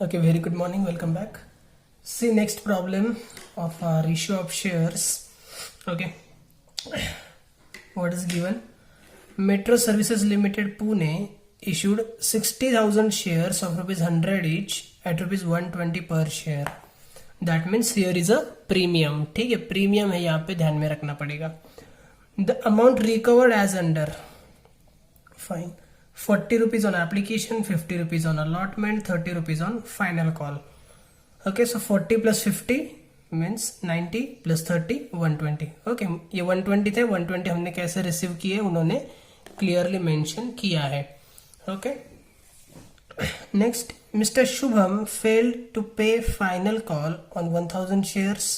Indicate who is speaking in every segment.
Speaker 1: Okay, very good morning. Welcome back. See next problem of ratio of shares. Okay, what is given? Metro Services Limited Pune issued 60,000 shares of rupees 100 each at rupees 120 per share. That means here is a premium. ठीक है, premium है, यहाँ पे ध्यान में रखना पड़ेगा. The amount recovered as under. Fine. 40 rupees on application, 50 rupees on allotment, 30 rupees on final call. Okay, so 40 plus 50 means 90 plus 30 120. Okay, ये 120 थे, 120 हमने कैसे रिसीव किए उन्होंने क्लियरली मेंशन किया है. Okay, next Mr. Shubham failed to pay final call on 1000 shares.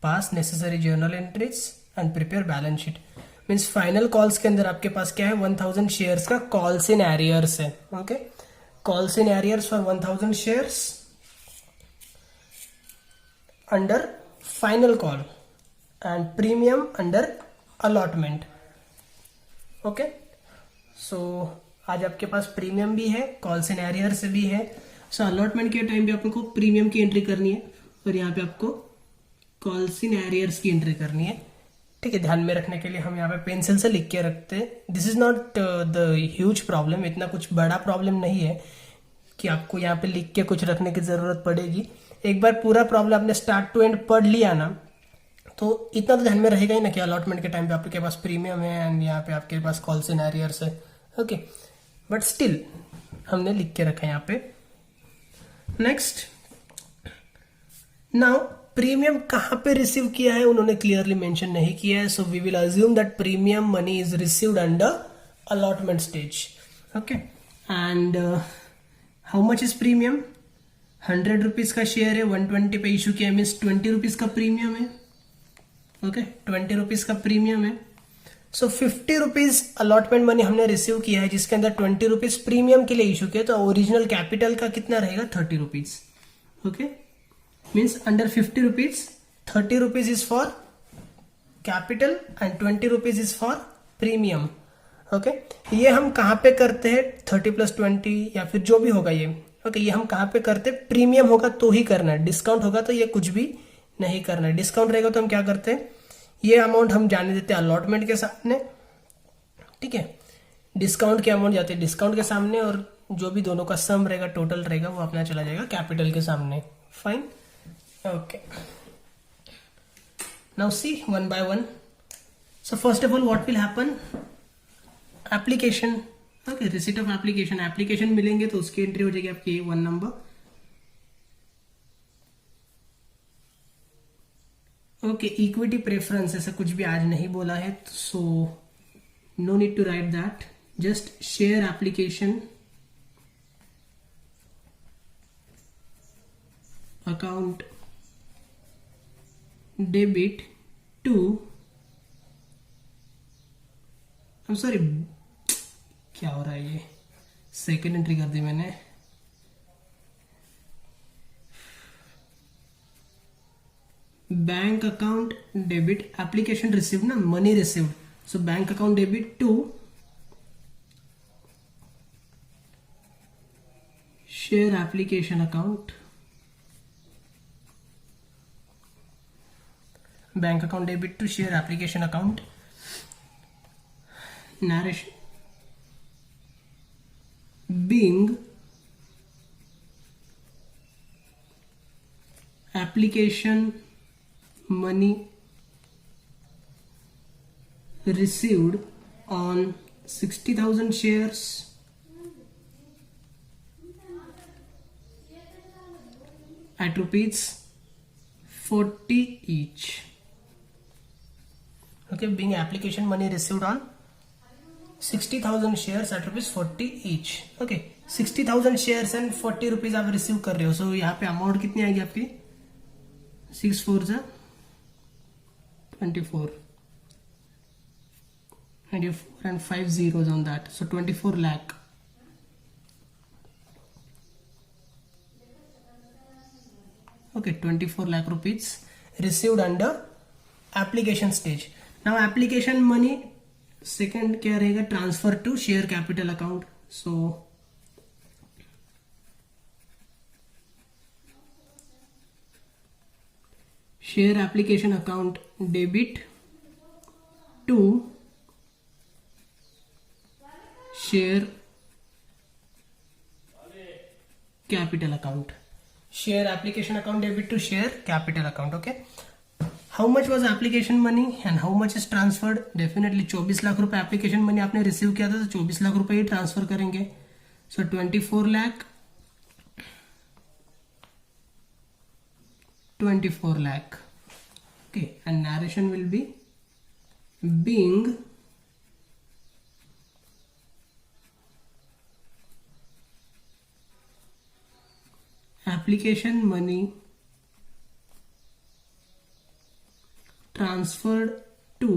Speaker 1: Pass necessary journal entries and prepare balance sheet. Means final calls के अंदर आपके पास क्या है, 1000 शेयर्स का कॉल्स इन एरियर्स है. Okay, calls in arrears for 1000 shares under final call and premium under allotment. Okay, so आज आपके पास प्रीमियम भी है, कॉल्स इन एरियर्स भी है. सो अलॉटमेंट के टाइम पे आपको प्रीमियम की एंट्री करनी है और यहाँ पे आपको कॉल्स इन एरियर्स की एंट्री करनी है. ठीक है, ध्यान में रखने के लिए हम यहाँ पे पेंसिल से लिख के रखते हैं. This is not the huge problem, इतना कुछ बड़ा प्रॉब्लम नहीं है कि आपको यहाँ पे लिख के कुछ रखने की जरूरत पड़ेगी. एक बार पूरा प्रॉब्लम आपने स्टार्ट टू एंड पढ़ लिया ना, तो इतना तो ध्यान में रहेगा ही ना कि अलॉटमेंट के टाइम पे आपके पास प्रीमियम है एंड यहाँ पे आपके पास कॉल्स इन एरियर्स है. ओके, बट स्टिल हमने लिख के रखा है यहाँ पे. नेक्स्ट, नाउ प्रीमियम कहां पे रिसीव किया है उन्होंने क्लियरली मेंशन नहीं किया है. So we will assume that premium money is received under allotment stage. Okay, and how much is premium? 100 rupees का शेयर है, 120 पे इशू किया, मीन्स 20 रुपीज का प्रीमियम है. ओके, 20 रुपीज का प्रीमियम है. सो 50 रुपीज अलॉटमेंट मनी हमने receive किया है जिसके अंदर 20 रुपीज प्रीमियम के लिए इशू किया, तो ओरिजिनल कैपिटल का कितना रहेगा? 30 rupees. Okay, means under 50 rupees 30 rupees is for capital and 20 rupees is for premium. Okay, ये हम कहाँ पे करते हैं? 30 plus 20 या फिर जो भी होगा ये. ओके, ये हम कहाँ पे करते हैं? प्रीमियम होगा तो ही करना है, डिस्काउंट होगा तो ये कुछ भी नहीं करना है. डिस्काउंट रहेगा तो हम क्या करते हैं, ये अमाउंट हम जाने देते हैं अलॉटमेंट के सामने. ठीक है, डिस्काउंट के अमाउंट जाते हैं डिस्काउंट के सामने और जो भी दोनों का सम रहेगा, टोटल रहेगा, वो अपना चला जाएगा कैपिटल के सामने. Fine. Okay, now see one by one. So first of all, what will happen? Application. Okay, receipt of application. Application मिलेंगे तो उसकी एंट्री हो जाएगी आपकी 1 नंबर. ओके, इक्विटी प्रेफरेंस ऐसा कुछ भी आज नहीं बोला है, so no need to write that. Just share application account debit to, I'm sorry, क्या हो रहा है, ये सेकेंड एंट्री कर दी मैंने. Bank account debit, application receive ना, money received, so bank account debit to share application account, bank account debit to share application account. Narration being application money received on 60,000 shares at rupees 40 each. Okay, being application money received on 60,000 shares at rupees 40 each. Okay, 60,000 shares and 40 rupees आप receive कर रहे हो. सो यहाँ पे amount कितनी आएगी आपकी? 6 4 जा 24 and 5 zeros on that, so 24 lakh. Okay, 24 lakh rupees received under application stage. Now application money second क्या रहेगा, transfer to share capital account. So share application account debit to share capital account. Share application account debit to share capital account. Okay, how much was application money and how much is transferred? Definitely 24 lakh रुपए application money आपने receive किया था, तो 24 लाख रुपए ही transfer करेंगे. So 24 lakh 24 lakh. Okay, and narration will be being application money transferred to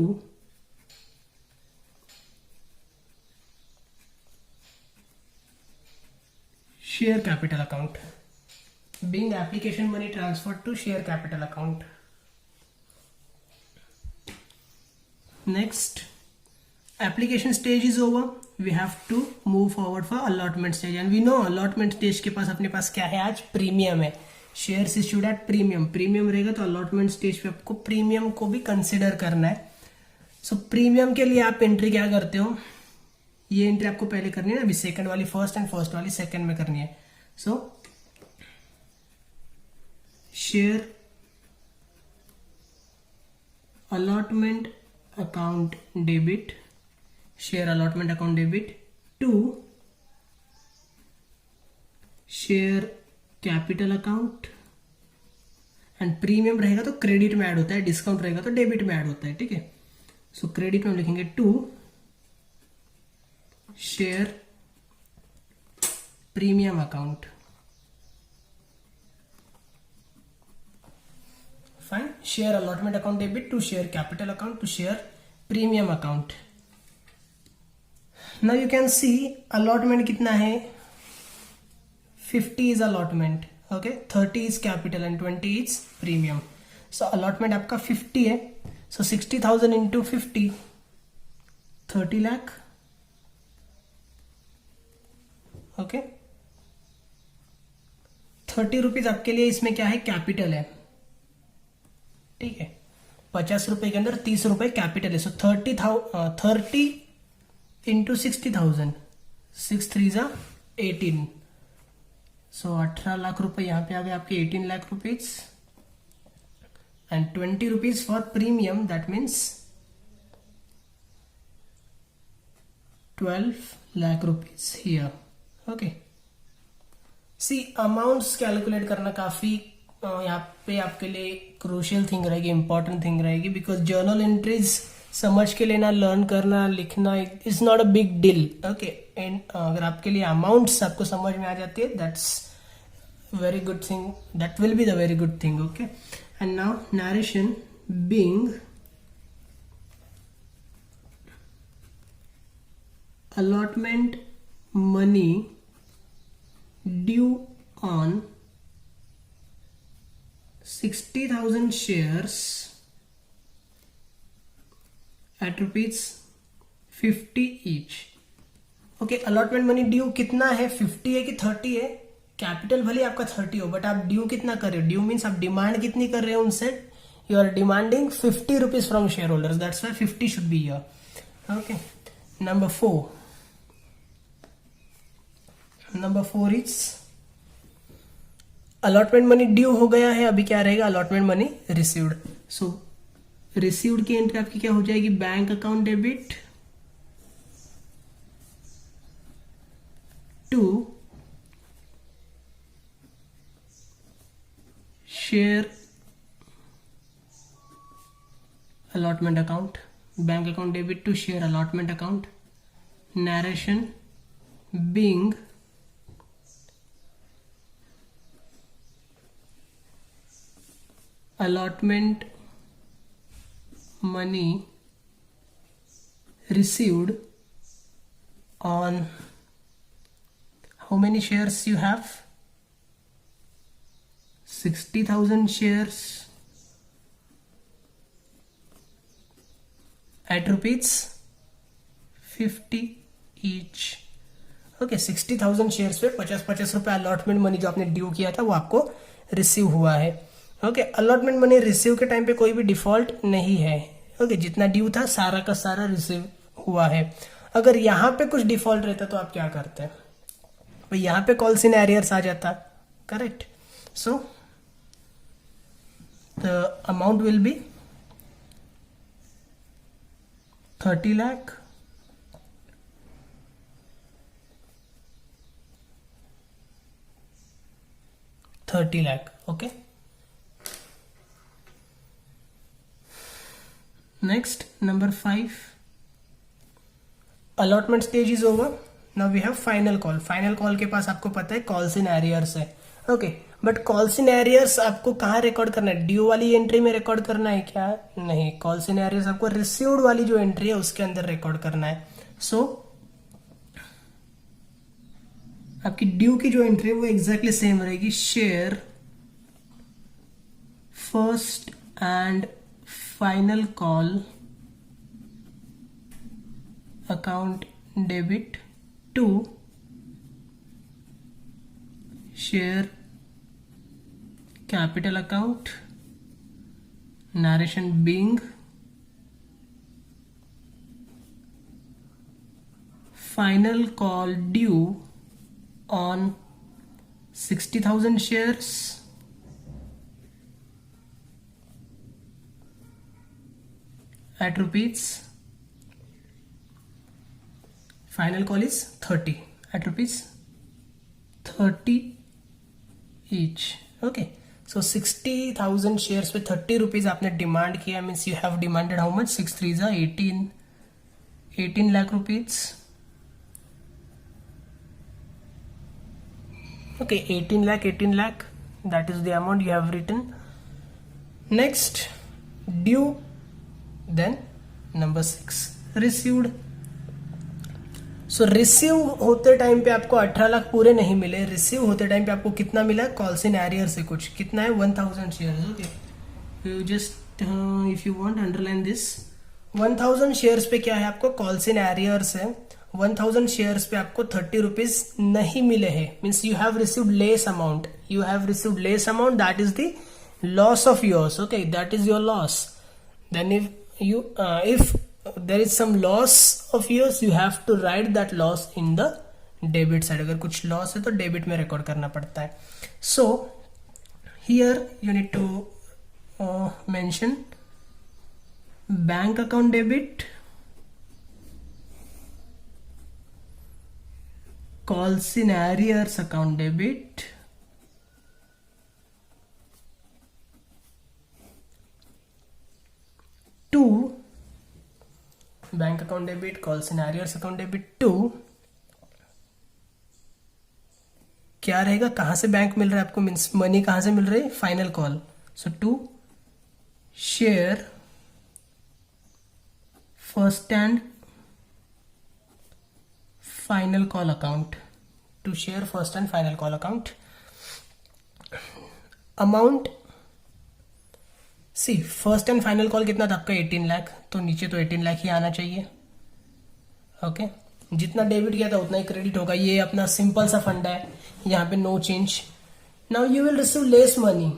Speaker 1: share capital account. Being application money transferred to share capital account. Next, application stage is over. We have to move forward for allotment stage, and we know allotment stage के पास अपने पास क्या है, आज premium है. Shares issued at premium. Premium रहेगा तो allotment stage पे आपको प्रीमियम को भी कंसिडर करना है. सो प्रीमियम के लिए आप एंट्री क्या करते हो, ये एंट्री आपको पहले करनी है ना, अभी सेकंड वाली फर्स्ट एंड फर्स्ट वाली सेकंड में करनी है. सो share allotment account debit, share allotment account debit to share capital account, and premium रहेगा तो क्रेडिट में ऐड होता है, डिस्काउंट रहेगा तो डेबिट में ऐड होता है. ठीक है, सो क्रेडिट में लिखेंगे to share premium account. Fine. Share allotment account debit to share capital account to share premium account. Now you can see allotment कितना है, 50 is allotment. Okay, 30 is capital and 20 is premium. So allotment आपका 50 है. So 60,000 into 50, 30 lakh. Okay, 30 rupees आपके लिए इसमें क्या है, capital है. ठीक है, 50 रुपए के अंदर 30 रुपए कैपिटल है. सो 30 इंटू 60,000, 6 3 जा 18. सो 18 लाख रुपए यहाँ पे आ गए आपके, 18 lakh rupees, and 20 rupees for premium, that means 12 lakh rupees here. Okay, see amounts calculate करना काफी यहाँ पे आपके लिए क्रूशियल थिंग रहेगी, इंपॉर्टेंट थिंग रहेगी, बिकॉज जर्नल एंट्रीज समझ के लेना, लर्न करना, लिखना is not a big deal. Okay, and अगर आपके लिए अमाउंट्स आपको समझ में आ जाती है, that's very good thing, that will be the very good thing. Okay, and now narration being allotment money due on 60,000 shares at rupees 50 each. Okay, allotment money due कितना है, 50 है कि 30 है. कैपिटल भले आपका 30 हो, बट आप ड्यू कितना कर रहे हो, ड्यू मीन्स आप डिमांड कितनी कर रहे हो उनसे, you are demanding 50 rupees from share holders, that's why 50 should be here. Okay, number 4 is allotment money due हो गया है, अभी क्या रहेगा, allotment money received. So received की एंट्री आपकी क्या हो जाएगी, bank account debit to share allotment account, bank account debit to share allotment account. Narration being allotment money received on how many shares you have, 60,000 shares at rupees 50 each. Okay, 60,000 shares पे 50-50 रुपए allotment money जो आपने due किया था वो आपको receive हुआ है. ओके, अलॉटमेंट मनी रिसीव के टाइम पे कोई भी डिफॉल्ट नहीं है। ओके, जितना ड्यू था सारा का सारा रिसीव हुआ है। अगर यहाँ पे कुछ डिफॉल्ट रहता तो आप क्या करते हैं, तो यहाँ पे कॉल्स इन एरियर्स आ जाता, correct. So the amount will be 30 lakh, okay. Next, number 5, allotment stage is over. Now we have final call. Final call के पास आपको पता है calls in arrears है, okay. But calls in arrears आपको कहाँ record करना है, ड्यू वाली एंट्री में रिकॉर्ड करना है क्या, नहीं। calls in arrears आपको रिसीव्ड वाली जो एंट्री है उसके अंदर रिकॉर्ड करना है। सो आपकी ड्यू की जो एंट्री है वो एग्जैक्टली सेम रहेगी, share first and final call account debit to share capital account, narration being final call due on 60,000 shares at rupees, final call is 30 at rupees 30 each, okay. So 60,000 shares पे 30 rupees आपने demand किया, means you have demanded how much, 6 3 18 lakh rupees, okay. 18 lakh, that is the amount you have written. Next, due, then number 6, received. So receive होते time पे आपको 18 लाख पूरे नहीं मिले, receive होते टाइम पे आपको कितना मिला, कॉल्स इन एरियर से कुछ कितना है, 1000 shares, okay. You just if you want underline this, 1000 shares पे क्या है, आपको कॉल्स इन एरियर्स है। 1000 शेयर्स पे आपको 30 रुपीज नहीं मिले हैं, means you have received less amount, that is the loss of yours, okay, that is your loss. Then if there is some loss of yours, you have to write that loss in the debit side. अगर कुछ loss है तो debit में record करना पड़ता है। So here you need to mention bank account debit, calls in arrears account debit, to bank account debit, calls in arrears account debit to क्या रहेगा, कहां से बैंक मिल रहा है आपको, मीन्स मनी कहां से मिल रही है, final call. So to share first and final call account, to share first and final call account. Amount, see first and final call कितना था आपका, 18 लाख, तो नीचे तो 18 लाख ही आना चाहिए, ओके। जितना डेबिट किया था उतना ही क्रेडिट होगा, ये अपना सिंपल सा फंड है, यहाँ पे no change. Now you will receive less money,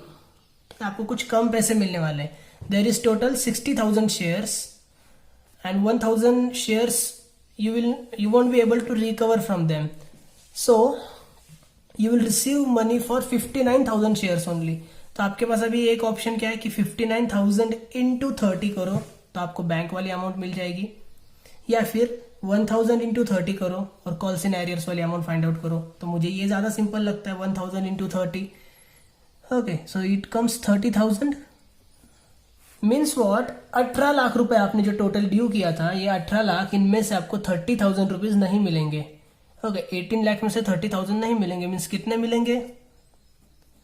Speaker 1: आपको कुछ कम पैसे मिलने वाले हैं। There is total 60,000 shares and 1000 shares you won't be able to recover from them, so you will receive money for 59,000 shares only। तो आपके पास अभी एक ऑप्शन क्या है कि 59,000 इंटू 30 करो तो आपको बैंक वाली अमाउंट मिल जाएगी, या फिर 1000 इंटू 30 करो और कॉल्स इन एरियर्स वाली अमाउंट फाइंड आउट करो। तो मुझे ये ज्यादा सिंपल लगता है, 1000 into 30, okay. So it comes 30,000, means what, 18 lakh रुपए आपने जो टोटल ड्यू किया था, ये 18 लाख, इनमें से आपको 30,000 रुपीज नहीं मिलेंगे, ओके। 18 लाख में से 30,000 नहीं मिलेंगे, मीन्स कितने मिलेंगे,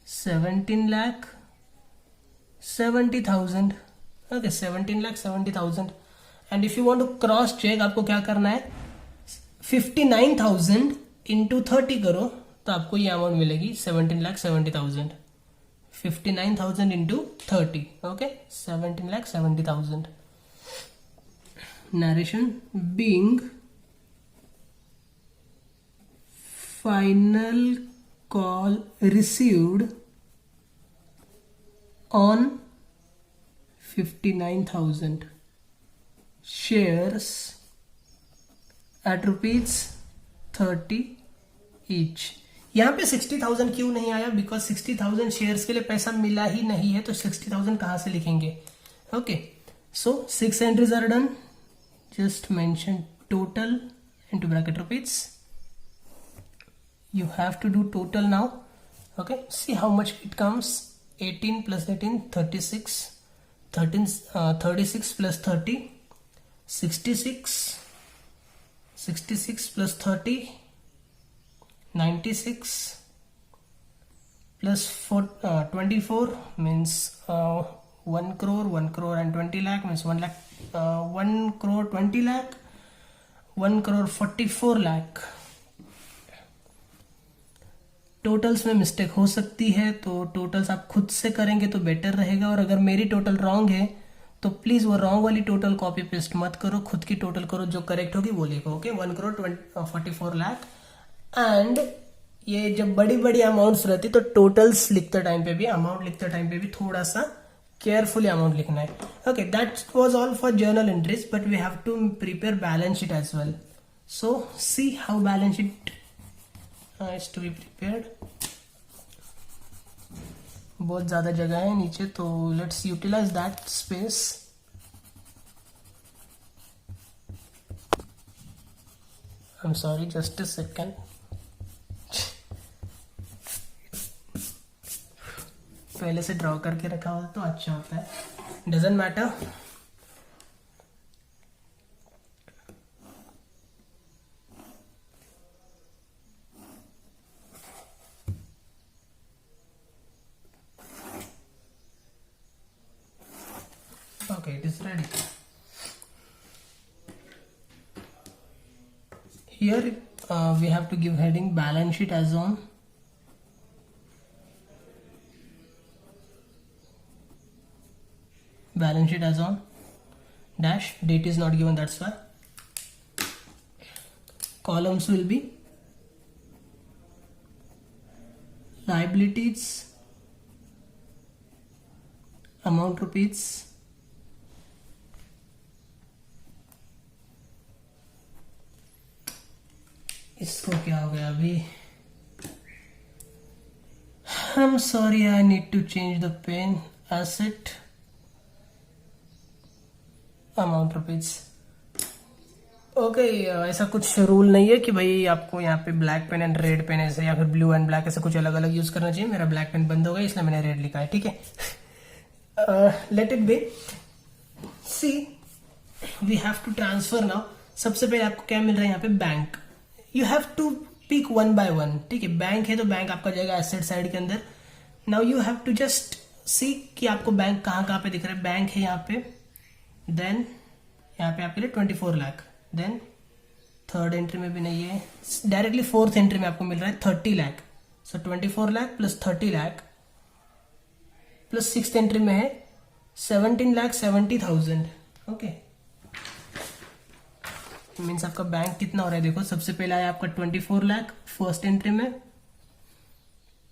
Speaker 1: 17 lakh 70,000, okay, 17 lakh 70,000। And if you want to cross check, आपको क्या करना है, 59,000 इंटू 30 करो तो आपको ये अमाउंट मिलेगी 17 lakh 70,000। 59,000 into 30, okay, 17 lakh 70,000. Narration being final call received on 59,000 shares at rupees 30 each. यहाँ पे 60,000 क्यों नहीं आया? बिकॉज 60,000 शेयर्स के लिए पैसा मिला ही नहीं है, तो 60,000 कहां से लिखेंगे? Okay, so 6 entries are done. Just mention total into bracket rupees. You have to do total now. Okay, see how much it comes. 18 plus 18, 36. 36 plus 30, 66. 66 plus 30, 96. Plus 24 means 1 crore, 1 crore and 20 lakh means 1 lakh, 1 crore 20 lakh, 1 crore 44 lakh. Totals में mistake हो सकती है, तो totals आप खुद से करेंगे तो बेटर रहेगा. और अगर मेरी टोटल रॉन्ग है तो प्लीज वो रॉन्ग वाली टोटल कॉपी पेस्ट मत करो, खुद की टोटल करो, जो करेक्ट होगी वो लिखो. Okay, 1 crore 44 lakh. एंड ये जब बड़ी बड़ी अमाउंट्स रहती तो टोटल्स लिखते टाइम पे भी, अमाउंट लिखते टाइम पे भी थोड़ा सा केयरफुली अमाउंट लिखना है. Okay, that was all for journal entries, but we have to prepare balance sheet as well. So see how balance sheet is to be prepared. बहुत ज्यादा जगह है नीचे, तो let's utilize that space. I am sorry, just a second. पहले से draw करके रखा होता तो अच्छा होता है. Doesn't matter. Okay, it is ready. Here we have to give heading balance sheet as on. Balance sheet as on dash, date is not given, that's why. Columns will be liabilities, amount rupees, इसको क्या हो गया अभी? I'm sorry, I need to change the pen. Asset, amount rupees. Okay, ऐसा कुछ rule नहीं है कि भाई आपको यहाँ पे black pen and red pen ऐसे या फिर ब्लू एंड ब्लैक ऐसे कुछ अलग अलग यूज करना चाहिए. मेरा ब्लैक पेन बंद हो गया इसलिए मैंने रेड लिखा है. ठीक है, let it be. See, we have to transfer now. सबसे पहले आपको क्या मिल रहा है यहाँ पे? Bank. You have to pick one by one. ठीक है, बैंक है तो बैंक आपका जाएगा एसेट साइड के अंदर. Now you have to just see कि आपको बैंक कहाँ कहाँ पे दिख रहा है. बैंक है यहाँ पे, देन यहाँ पे आपके लिए 24 लाख. देन थर्ड एंट्री में भी नहीं है, डायरेक्टली फोर्थ एंट्री में आपको मिल रहा है 30 लाख. सो 24 lakh plus 30 lakh plus six entry में है 17,70,000. ओके, मीन्स आपका बैंक कितना हो रहा है? देखो, सबसे पहला है आपका 24 लाख फर्स्ट एंट्री में,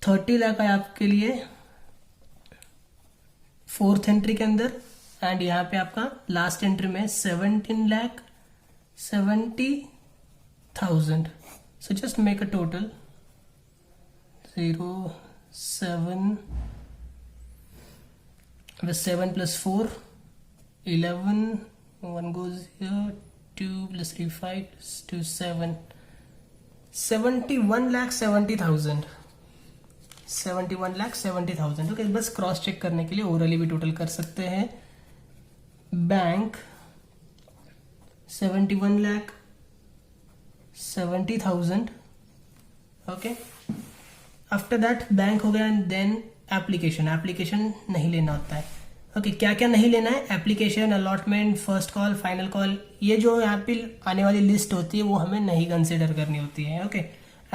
Speaker 1: 30 लाख है आपके लिए फोर्थ एंट्री के अंदर, एंड यहाँ पे आपका लास्ट एंट्री में 17,70,000. So just make a total 0 7 7 plus 4 11, 1 goes here, 2 plus 3 5 plus 2 7, 71,70,000. 71,70,000. Okay, बस क्रॉस चेक करने के लिए ओरली भी टोटल कर सकते हैं. Bank 71,70,000. Okay, after that bank हो गया. And then application. एप्लीकेशन नहीं लेना होता है. ओके, क्या क्या नहीं लेना है? Application, allotment, first call, final call, ये जो यहाँ पे आने वाली लिस्ट होती है वो हमें नहीं कंसिडर करनी होती है. ओके,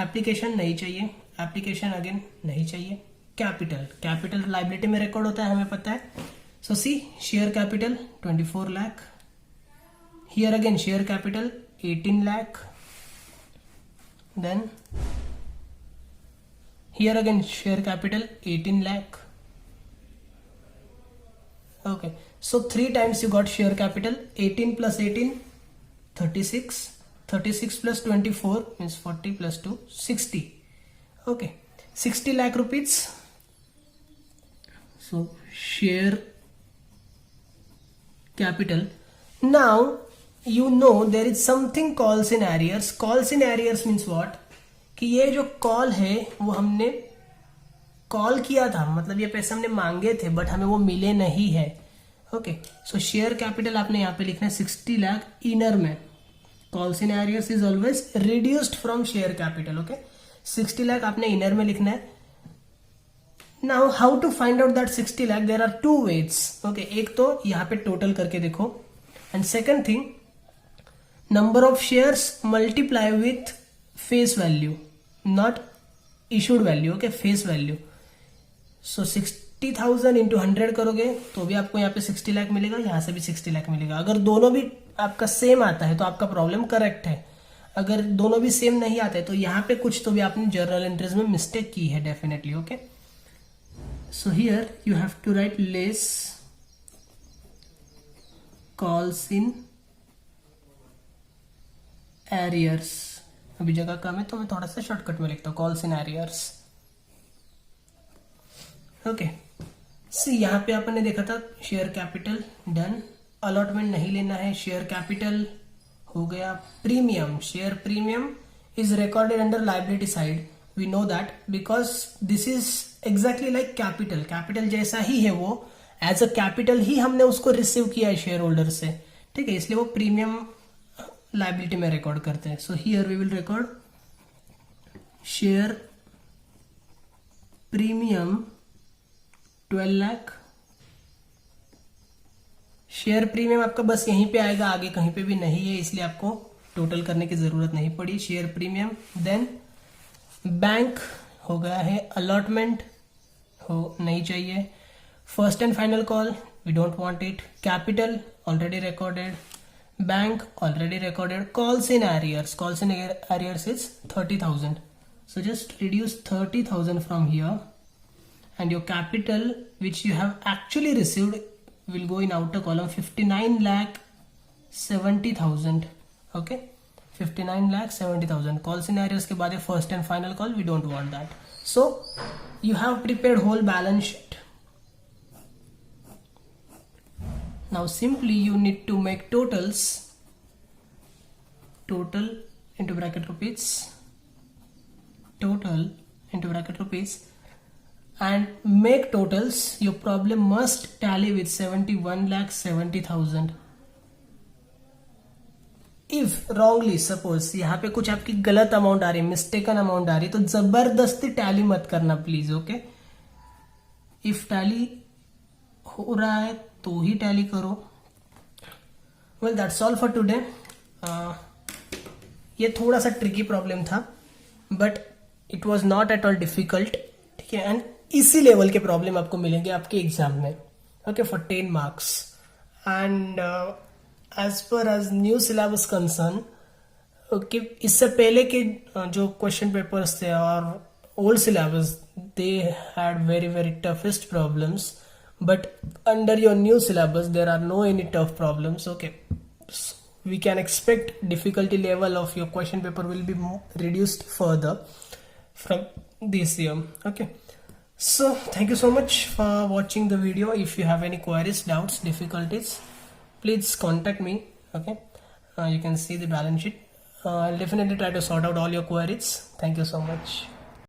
Speaker 1: एप्लीकेशन नहीं चाहिए. एप्लीकेशन अगेन नहीं चाहिए. कैपिटल, कैपिटल लाइबिलिटी में रिकॉर्ड होता है, हमें पता है. So see, share capital 24 lakh. Here again share capital 18 lakh. Then here again share capital 18 lakh. Okay, so 3 times you got share capital. 18 plus 18, 36. 36 plus 24 means 40 plus 2, 60. Okay, 60 lakh rupees. So share capital. Now you know there is something calls in arrears. Calls in arrears means what? कि ये जो call है वो हमने call किया था, मतलब ये पैसे हमने मांगे थे बट हमें वो मिले नहीं है. ओके, सो शेयर कैपिटल आपने यहाँ पे लिखना है 60 लाख इनर में. Calls in arrears is always reduced from share capital. Okay, 60 lakh आपने इनर में लिखना है. Now how to find out that 60 lakh? There are 2 ways. Okay, एक तो यहाँ पे टोटल करके देखो, and second thing, number of shares multiply with face value, not issued value. Okay, face value. So 60,000 into 100 करोगे तो भी आपको यहाँ पे 60 लाख मिलेगा, यहाँ से भी 60 लाख मिलेगा. अगर दोनों भी आपका सेम आता है तो आपका प्रॉब्लम करेक्ट है. अगर दोनों भी सेम नहीं आते तो यहाँ पे कुछ तो भी आपने जर्नल एंट्रीज में मिस्टेक की है definitely. Okay, so here you have to write less calls in arrears. अभी जगह कम है तो मैं थोड़ा सा शॉर्टकट में लिखता हूँ, कॉल्स इन एरियर्स. ओके, सी यहाँ पे अपन ने देखा था शेयर कैपिटल डन, अलॉटमेंट नहीं लेना है. शेयर कैपिटल हो गया. Premium, share premium is recorded under liability side. We know that because this is exactly like capital. Capital जैसा ही है वो, एज अ कैपिटल ही हमने उसको रिसीव किया है शेयर होल्डर से. ठीक है, इसलिए वो प्रीमियम लाइबिलिटी में रिकॉर्ड करते हैं. So here we will record share premium 12 lakh. Share premium आपका बस यहीं पे आएगा, आगे कहीं पे भी नहीं है, इसलिए आपको टोटल करने की जरूरत नहीं पड़ी. Share premium. देन बैंक हो गया है. अलॉटमेंट हो नहीं चाहिए. First and final call we don't want it. Capital already recorded. Bank already recorded. Calls in arrears, calls in arrears is 30,000. So just reduce 30,000 from here, and your capital which you have actually received will go in outer column. 59,70,000. okay, 59,70,000. calls in areas के बाद first and final call, we don't want that. So you have prepared whole balance sheet. Now simply you need to make totals. Total into bracket rupees, total into bracket rupees, and make totals. Your problem must tally with 71,70,000. If wrongly, suppose यहाँ पे कुछ आपकी गलत amount आ रही है, mistaken amount आ रही है, तो जबरदस्ती टैली मत करना प्लीज. ओके, इफ टैली हो रहा है तो ही टैली करो. Well that's all for today. ये थोड़ा सा ट्रिकी प्रॉब्लम था but it was not at all difficult. ठीक है, एंड इसी लेवल के प्रॉब्लम आपको मिलेंगे आपके एग्जाम में. ओके, for 10 marks. And as per as new syllabus concern, okay, इससे पहले के जो क्वेश्चन पेपर्स थे और old syllabus, they had very very toughest problems, but under your new syllabus there are no any tough problems. Okay, we can expect difficulty level of your question paper will be reduced further from this year. Okay, so thank you so much for watching the video. If you have any queries, doubts, difficulties, please contact me. Okay, you can see the balance sheet. I'll definitely try to sort out all your queries. Thank you so much.